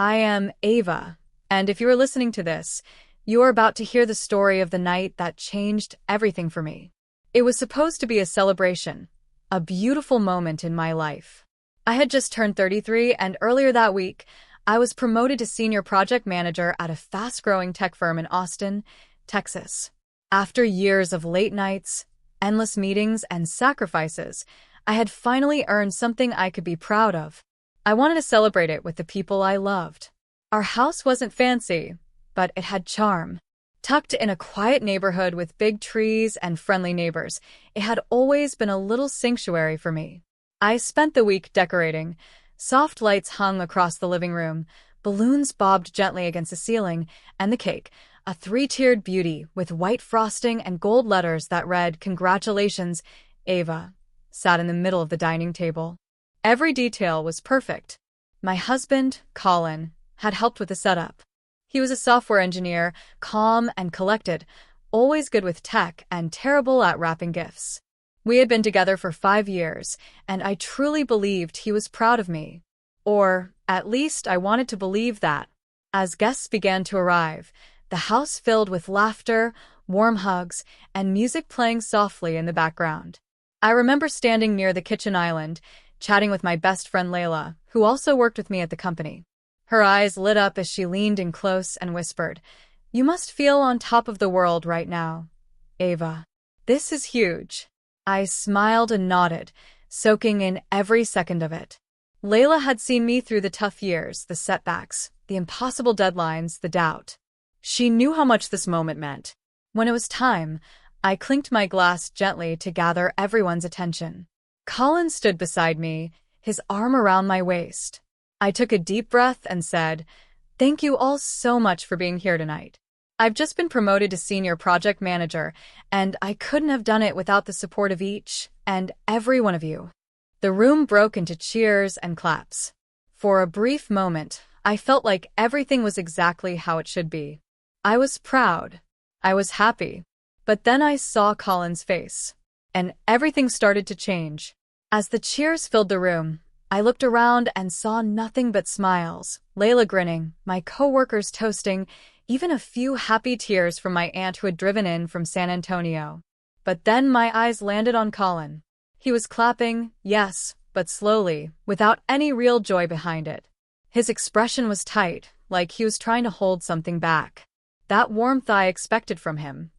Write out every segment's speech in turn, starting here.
I am Ava, and if you are listening to this, you are about to hear the story of the night that changed everything for me. It was supposed to be a celebration, a beautiful moment in my life. I had just turned 33, and earlier that week, I was promoted to senior project manager at a fast-growing tech firm in Austin, Texas. After years of late nights, endless meetings, and sacrifices, I had finally earned something I could be proud of. I wanted to celebrate it with the people I loved. Our house wasn't fancy, but it had charm. Tucked in a quiet neighborhood with big trees and friendly neighbors, it had always been a little sanctuary for me. I spent the week decorating. Soft lights hung across the living room, balloons bobbed gently against the ceiling, and the cake, a three-tiered beauty with white frosting and gold letters that read, "Congratulations, Ava," sat in the middle of the dining table. Every detail was perfect. My husband, Colin, had helped with the setup. He was a software engineer, calm and collected, always good with tech and terrible at wrapping gifts. We had been together for 5 years, and I truly believed he was proud of me. Or, at least, I wanted to believe that. As guests began to arrive, the house filled with laughter, warm hugs, and music playing softly in the background. I remember standing near the kitchen island, chatting with my best friend Layla, who also worked with me at the company. Her eyes lit up as she leaned in close and whispered, "You must feel on top of the world right now, Ava. This is huge." I smiled and nodded, soaking in every second of it. Layla had seen me through the tough years, the setbacks, the impossible deadlines, the doubt. She knew how much this moment meant. When it was time, I clinked my glass gently to gather everyone's attention. Colin stood beside me, his arm around my waist. I took a deep breath and said, "Thank you all so much for being here tonight. I've just been promoted to senior project manager, and I couldn't have done it without the support of each and every one of you." The room broke into cheers and claps. For a brief moment, I felt like everything was exactly how it should be. I was proud. I was happy. But then I saw Colin's face, and everything started to change. As the cheers filled the room, I looked around and saw nothing but smiles, Layla grinning, my coworkers toasting, even a few happy tears from my aunt who had driven in from San Antonio. But then my eyes landed on Colin. He was clapping, yes, but slowly, without any real joy behind it. His expression was tight, like he was trying to hold something back. That warmth I expected from him.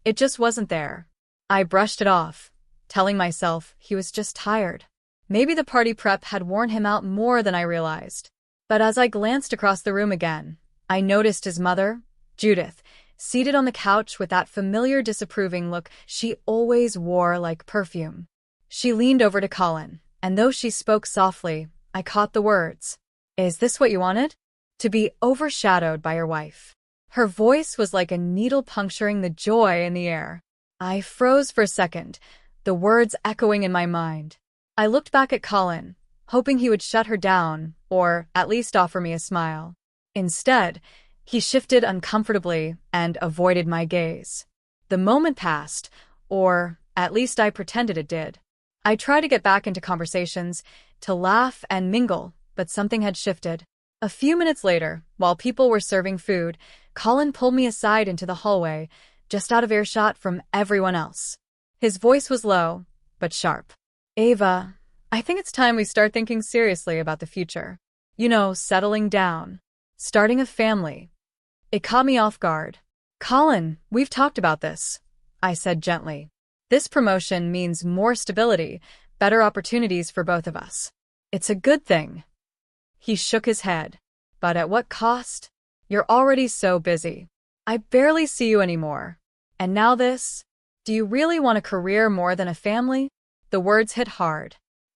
It just wasn't there. I brushed it off, telling myself he was just tired. Maybe the party prep had worn him out more than I realized. But as I glanced across the room again, I noticed his mother, Judith, seated on the couch with that familiar disapproving look she always wore like perfume. She leaned over to Colin, and though she spoke softly, I caught the words, "Is this what you wanted? To be overshadowed by your wife." Her voice was like a needle puncturing the joy in the air. I froze for a second, the words echoing in my mind. I looked back at Colin, hoping he would shut her down, or at least offer me a smile. Instead, he shifted uncomfortably and avoided my gaze. The moment passed, or at least I pretended it did. I tried to get back into conversations, to laugh and mingle, but something had shifted. A few minutes later, while people were serving food, Colin pulled me aside into the hallway, just out of earshot from everyone else. His voice was low, but sharp. "Ava, I think it's time we start thinking seriously about the future. You know, settling down. Starting a family." It caught me off guard. "Colin, we've talked about this," I said gently. "This promotion means more stability, better opportunities for both of us. It's a good thing." He shook his head. "But at what cost? You're already so busy. I barely see you anymore. And now this? Do you really want a career more than a family?" The words hit hard.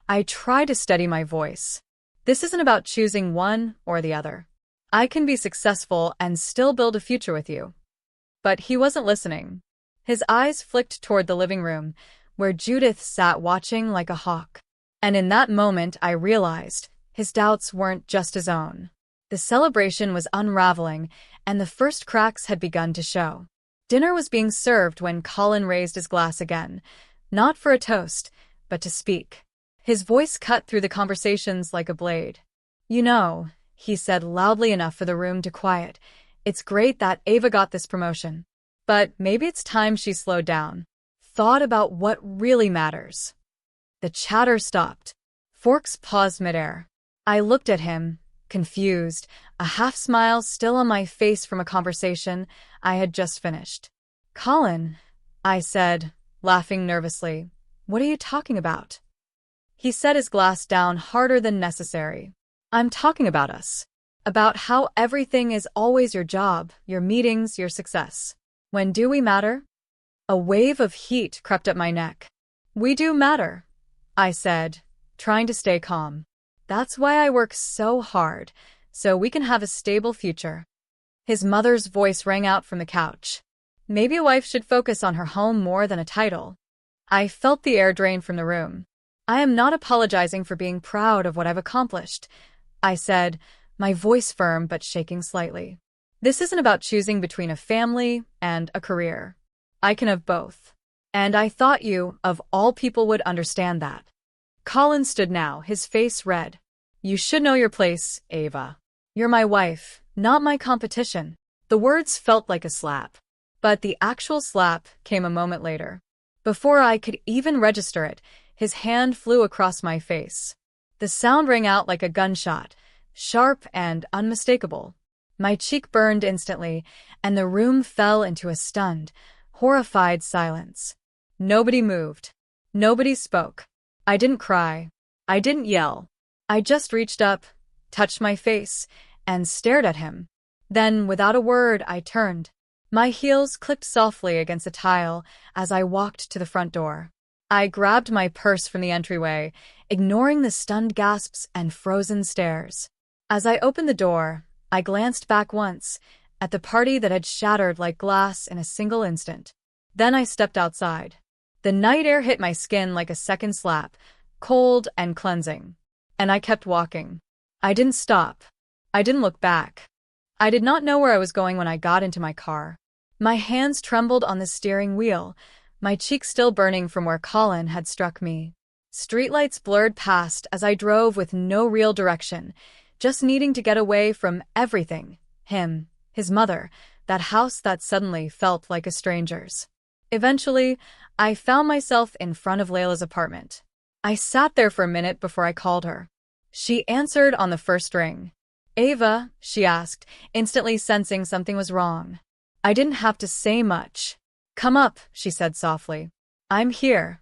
I tried to steady my voice. "This isn't about choosing one or the other. I can be successful and still build a future with you." But he wasn't listening. His eyes flicked toward the living room, where Judith sat watching like a hawk. And in that moment, I realized his doubts weren't just his own. The celebration was unraveling, and the first cracks had begun to show. Dinner was being served when Colin raised his glass again, not for a toast, but to speak. His voice cut through the conversations like a blade. "You know, he said loudly enough for the room to quiet. It's great that Ava got this promotion. But maybe it's time she slowed down. Thought about what really matters. The chatter stopped. Forks paused midair. I looked at him, confused, a half-smile still on my face from a conversation I had just finished. "Colin," I said, laughing nervously. "What are you talking about?" He set his glass down harder than necessary. "I'm talking about us. About how everything is always your job, your meetings, your success. When do we matter?" A wave of heat crept up my neck. "We do matter," I said, trying to stay calm. "That's why I work so hard, so we can have a stable future." His mother's voice rang out from the couch. "Maybe a wife should focus on her home more than a title." I felt the air drain from the room. "I am not apologizing for being proud of what I've accomplished," I said, my voice firm but shaking slightly. "This isn't about choosing between a family and a career. I can have both. And I thought you, of all people, would understand that." Colin stood now, his face red. "You should know your place, Ava. You're my wife, not my competition." The words felt like a slap. But the actual slap came a moment later. Before I could even register it, his hand flew across my face. The sound rang out like a gunshot, sharp and unmistakable. My cheek burned instantly, and the room fell into a stunned, horrified silence. Nobody moved. Nobody spoke. I didn't cry. I didn't yell. I just reached up, touched my face, and stared at him. Then, without a word, I turned. My heels clicked softly against the tile as I walked to the front door. I grabbed my purse from the entryway, ignoring the stunned gasps and frozen stares. As I opened the door, I glanced back once at the party that had shattered like glass in a single instant. Then I stepped outside. The night air hit my skin like a second slap, cold and cleansing. And I kept walking. I didn't stop. I didn't look back. I did not know where I was going when I got into my car. My hands trembled on the steering wheel, my cheeks still burning from where Colin had struck me. Streetlights blurred past as I drove with no real direction, just needing to get away from everything. Him, his mother, that house that suddenly felt like a stranger's. Eventually, I found myself in front of Layla's apartment. I sat there for a minute before I called her. She answered on the first ring. "Ava?" she asked, instantly sensing something was wrong. I didn't have to say much. "Come up," she said softly. "I'm here."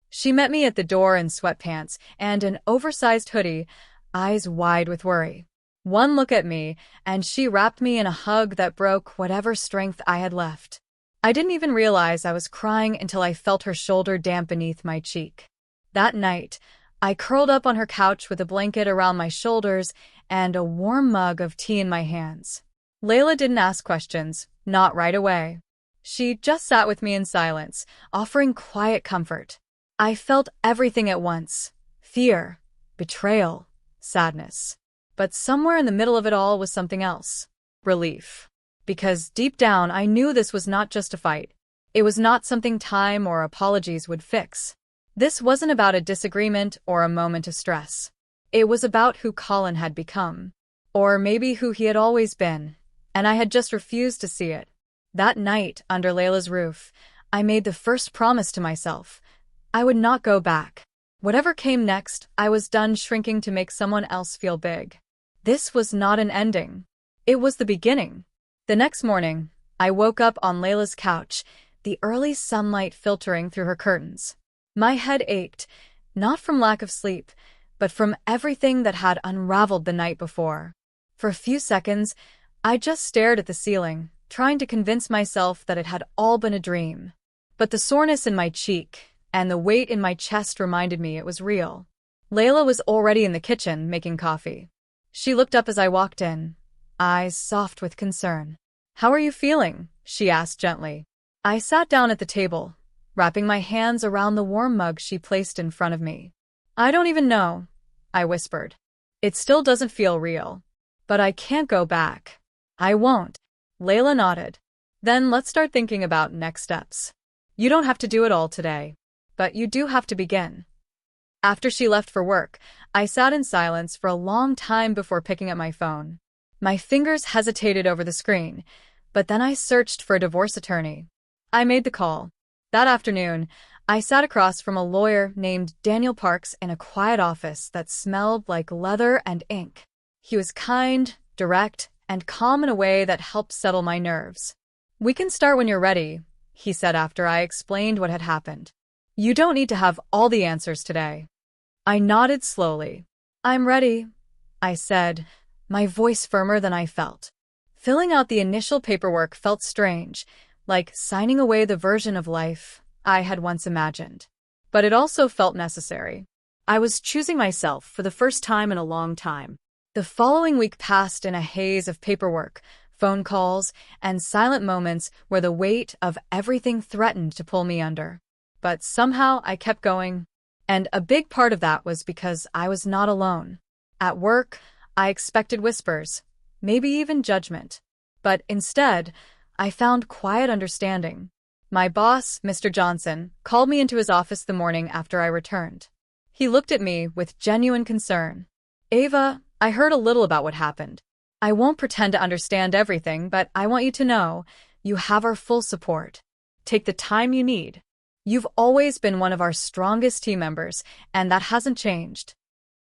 She met me at the door in sweatpants and an oversized hoodie, eyes wide with worry. One look at me, and she wrapped me in a hug that broke whatever strength I had left. I didn't even realize I was crying until I felt her shoulder damp beneath my cheek. That night, I curled up on her couch with a blanket around my shoulders and a warm mug of tea in my hands. Layla didn't ask questions, not right away. She just sat with me in silence, offering quiet comfort. I felt everything at once: fear, betrayal, sadness. But somewhere in the middle of it all was something else: relief. Because deep down I knew this was not just a fight. It was not something time or apologies would fix. This wasn't about a disagreement or a moment of stress. It was about who Colin had become. Or maybe who he had always been, and I had just refused to see it. That night, under Layla's roof, I made the first promise to myself. I would not go back. Whatever came next, I was done shrinking to make someone else feel big. This was not an ending. It was the beginning. The next morning, I woke up on Layla's couch, the early sunlight filtering through her curtains. My head ached, not from lack of sleep, but from everything that had unraveled the night before. For a few seconds, I just stared at the ceiling, trying to convince myself that it had all been a dream. But the soreness in my cheek and the weight in my chest reminded me it was real. Layla was already in the kitchen making coffee. She looked up as I walked in, eyes soft with concern. "How are you feeling?" she asked gently. I sat down at the table, wrapping my hands around the warm mug she placed in front of me. "I don't even know," I whispered. "It still doesn't feel real. But I can't go back." "I won't." Layla nodded. "Then let's start thinking about next steps. You don't have to do it all today, but you do have to begin." After she left for work, I sat in silence for a long time before picking up my phone. My fingers hesitated over the screen, but then I searched for a divorce attorney. I made the call. That afternoon, I sat across from a lawyer named Daniel Parks in a quiet office that smelled like leather and ink. He was kind, direct, and calm in a way that helped settle my nerves. "We can start when you're ready," he said after I explained what had happened. "You don't need to have all the answers today." I nodded slowly. "I'm ready," I said, my voice firmer than I felt. Filling out the initial paperwork felt strange, like signing away the version of life I had once imagined. But it also felt necessary. I was choosing myself for the first time in a long time. The following week passed in a haze of paperwork, phone calls, and silent moments where the weight of everything threatened to pull me under. But somehow I kept going. And a big part of that was because I was not alone. At work, I expected whispers, maybe even judgment. But instead, I found quiet understanding. My boss, Mr. Johnson, called me into his office the morning after I returned. He looked at me with genuine concern. "Ava, I heard a little about what happened. I won't pretend to understand everything, but I want you to know you have our full support. Take the time you need. You've always been one of our strongest team members, and that hasn't changed."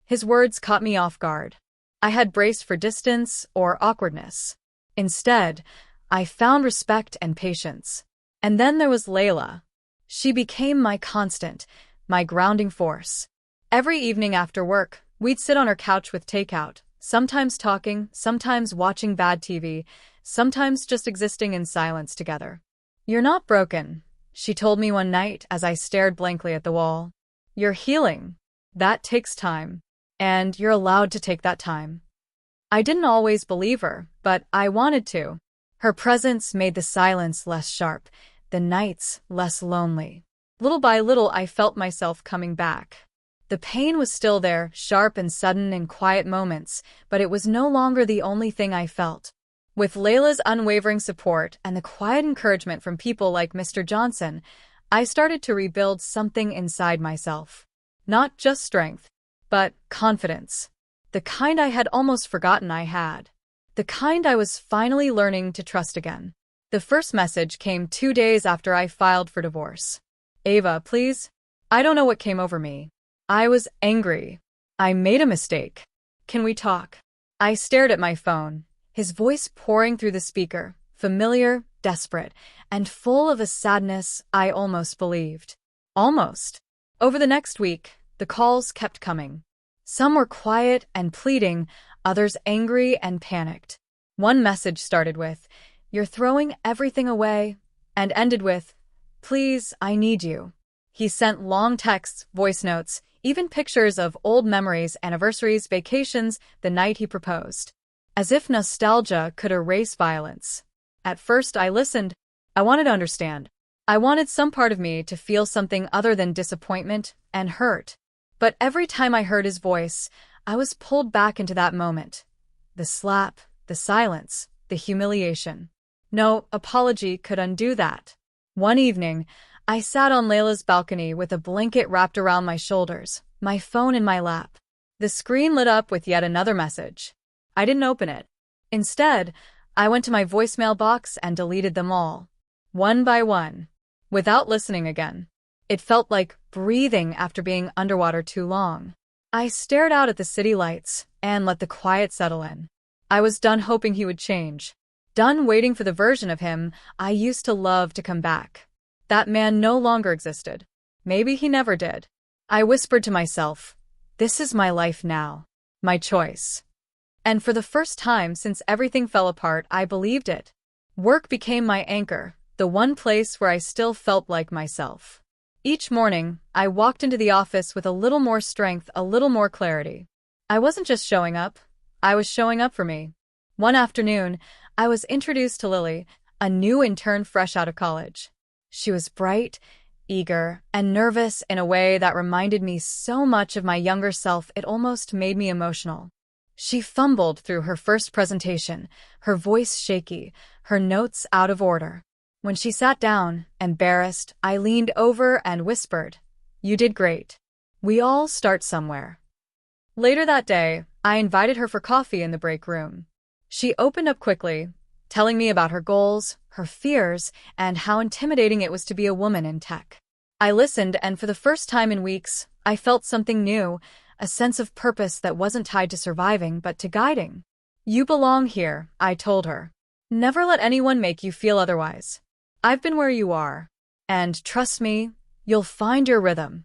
His words caught me off guard. I had braced for distance or awkwardness. Instead, I found respect and patience. And then there was Layla. She became my constant, my grounding force. Every evening after work, we'd sit on her couch with takeout, sometimes talking, sometimes watching bad TV, sometimes just existing in silence together. "You're not broken," she told me one night as I stared blankly at the wall. "You're healing. That takes time. And you're allowed to take that time." I didn't always believe her, but I wanted to. Her presence made the silence less sharp, the nights less lonely. Little by little, I felt myself coming back. The pain was still there, sharp and sudden in quiet moments, but it was no longer the only thing I felt. With Layla's unwavering support and the quiet encouragement from people like Mr. Johnson, I started to rebuild something inside myself. Not just strength, but confidence. The kind I had almost forgotten I had. The kind I was finally learning to trust again. The first message came 2 days after I filed for divorce. "Ava, please." I don't know what came over me. I was angry. I made a mistake. "Can we talk?" I stared at my phone, his voice pouring through the speaker, familiar, desperate, and full of a sadness I almost believed. Almost. Over the next week, the calls kept coming. Some were quiet and pleading, others angry and panicked. One message started with, "You're throwing everything away," and ended with, "Please, I need you." He sent long texts, voice notes, even pictures of old memories, anniversaries, vacations, the night he proposed. As if nostalgia could erase violence. At first I listened. I wanted to understand. I wanted some part of me to feel something other than disappointment and hurt. But every time I heard his voice, I was pulled back into that moment. The slap, the silence, the humiliation. No apology could undo that. One evening, I sat on Layla's balcony with a blanket wrapped around my shoulders, my phone in my lap. The screen lit up with yet another message. I didn't open it. Instead, I went to my voicemail box and deleted them all, one by one, without listening again. It felt like breathing after being underwater too long. I stared out at the city lights and let the quiet settle in. I was done hoping he would change. Done waiting for the version of him I used to love to come back. That man no longer existed. Maybe he never did. I whispered to myself, "This is my life now. My choice." And for the first time since everything fell apart, I believed it. Work became my anchor, the one place where I still felt like myself. Each morning, I walked into the office with a little more strength, a little more clarity. I wasn't just showing up, I was showing up for me. One afternoon, I was introduced to Lily, a new intern fresh out of college. She was bright, eager, and nervous in a way that reminded me so much of my younger self it almost made me emotional. She fumbled through her first presentation, her voice shaky, her notes out of order. When she sat down, embarrassed, I leaned over and whispered, "You did great." We all start somewhere. Later that day, I invited her for coffee in the break room. She opened up quickly, telling me about her goals, her fears, and how intimidating it was to be a woman in tech. I listened, and for the first time in weeks, I felt something new, a sense of purpose that wasn't tied to surviving but to guiding. You belong here, I told her. Never let anyone make you feel otherwise. I've been where you are. And trust me, you'll find your rhythm.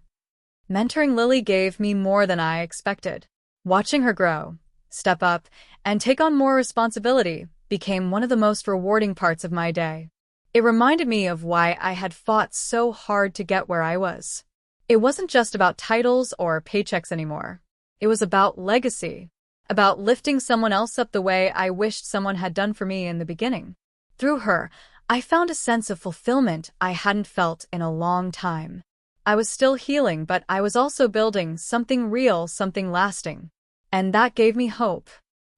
Mentoring Lily gave me more than I expected. Watching her grow, step up, and take on more responsibility became one of the most rewarding parts of my day. It reminded me of why I had fought so hard to get where I was. It wasn't just about titles or paychecks anymore. It was about legacy, about lifting someone else up the way I wished someone had done for me in the beginning. Through her, I found a sense of fulfillment I hadn't felt in a long time. I was still healing, but I was also building something real, something lasting. And that gave me hope.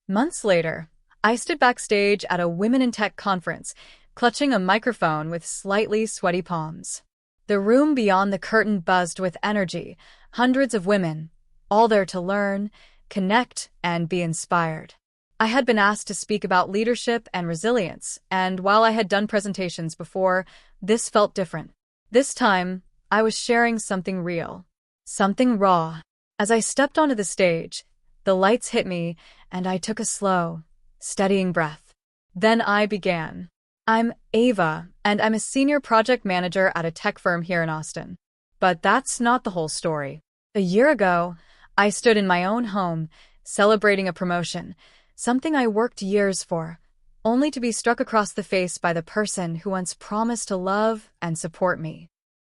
Months later, I stood backstage at a Women in Tech conference, clutching a microphone with slightly sweaty palms. The room beyond the curtain buzzed with energy, hundreds of women, all there to learn, connect, and be inspired. I had been asked to speak about leadership and resilience, and while I had done presentations before, this felt different. This time, I was sharing something real, something raw. As I stepped onto the stage, the lights hit me, and I took a slow, steadying breath. Then I began. I'm Ava, and I'm a senior project manager at a tech firm here in Austin. But that's not the whole story. A year ago, I stood in my own home, celebrating a promotion, something I worked years for, only to be struck across the face by the person who once promised to love and support me.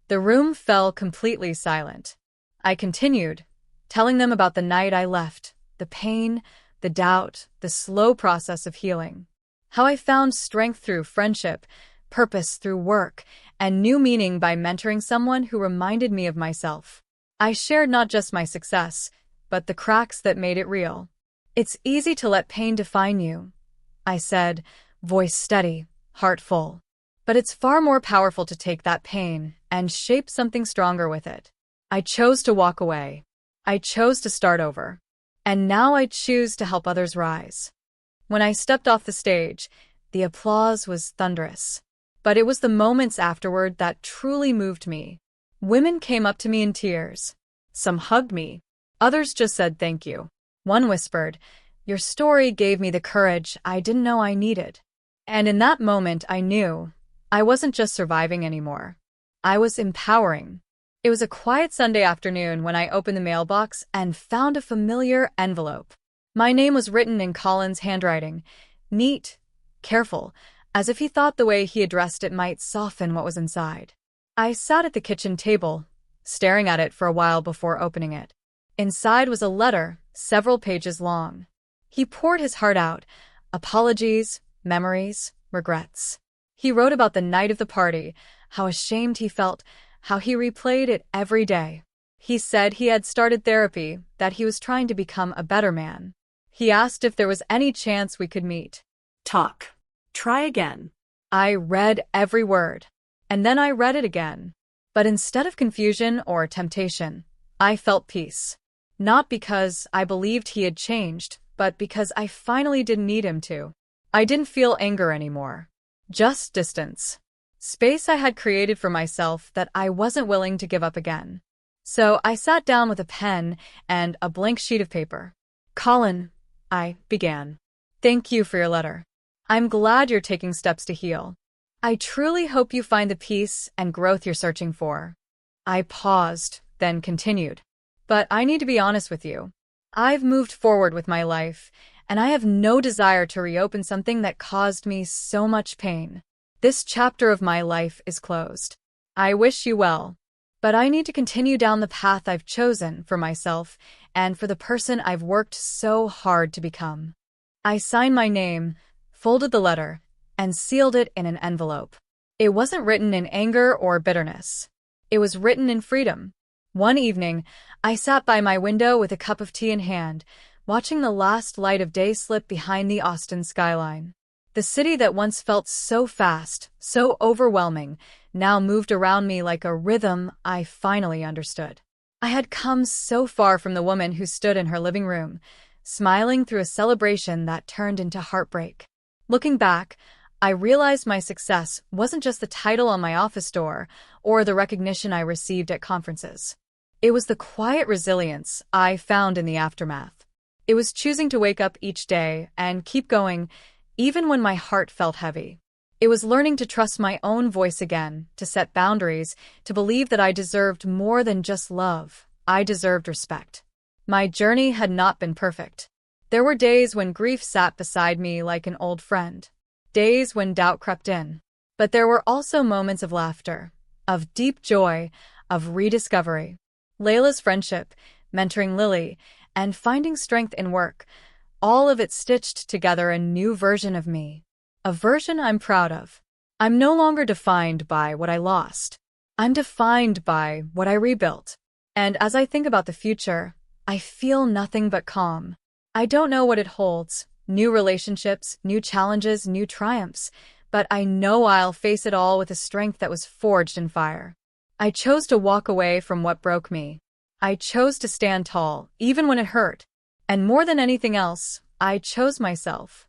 The room fell completely silent. I continued, telling them about the night I left, the pain, the doubt, the slow process of healing. How I found strength through friendship, purpose through work, and new meaning by mentoring someone who reminded me of myself. I shared not just my success, but the cracks that made it real. It's easy to let pain define you, I said, voice steady, heart full. But it's far more powerful to take that pain and shape something stronger with it. I chose to walk away. I chose to start over. And now I choose to help others rise. When I stepped off the stage, the applause was thunderous. But it was the moments afterward that truly moved me. Women came up to me in tears. Some hugged me. Others just said thank you. One whispered, "Your story gave me the courage I didn't know I needed." And in that moment, I knew I wasn't just surviving anymore. I was empowering. It was a quiet Sunday afternoon when I opened the mailbox and found a familiar envelope. My name was written in Colin's handwriting, neat, careful, as if he thought the way he addressed it might soften what was inside. I sat at the kitchen table, staring at it for a while before opening it. Inside was a letter, several pages long. He poured his heart out, apologies, memories, regrets. He wrote about the night of the party, how ashamed he felt, how he replayed it every day. He said he had started therapy, that he was trying to become a better man. He asked if there was any chance we could meet. Talk. Try again. I read every word. And then I read it again. But instead of confusion or temptation, I felt peace. Not because I believed he had changed, but because I finally didn't need him to. I didn't feel anger anymore. Just distance. Space I had created for myself that I wasn't willing to give up again. So I sat down with a pen and a blank sheet of paper. "Colin," I began. "Thank you for your letter. I'm glad you're taking steps to heal. I truly hope you find the peace and growth you're searching for." I paused, then continued. "But I need to be honest with you. I've moved forward with my life, and I have no desire to reopen something that caused me so much pain. This chapter of my life is closed. I wish you well, but I need to continue down the path I've chosen for myself and for the person I've worked so hard to become." I signed my name, folded the letter, and sealed it in an envelope. It wasn't written in anger or bitterness. It was written in freedom. One evening, I sat by my window with a cup of tea in hand, watching the last light of day slip behind the Austin skyline. The city that once felt so fast, so overwhelming, now moved around me like a rhythm I finally understood. I had come so far from the woman who stood in her living room, smiling through a celebration that turned into heartbreak. Looking back, I realized my success wasn't just the title on my office door or the recognition I received at conferences. It was the quiet resilience I found in the aftermath. It was choosing to wake up each day and keep going, even when my heart felt heavy. It was learning to trust my own voice again, to set boundaries, to believe that I deserved more than just love. I deserved respect. My journey had not been perfect. There were days when grief sat beside me like an old friend. Days when doubt crept in. But there were also moments of laughter, of deep joy, of rediscovery. Layla's friendship, mentoring Lily, and finding strength in work, all of it stitched together a new version of me. A version I'm proud of. I'm no longer defined by what I lost. I'm defined by what I rebuilt. And as I think about the future, I feel nothing but calm. I don't know what it holds, new relationships, new challenges, new triumphs, but I know I'll face it all with a strength that was forged in fire. I chose to walk away from what broke me. I chose to stand tall, even when it hurt. And more than anything else, I chose myself.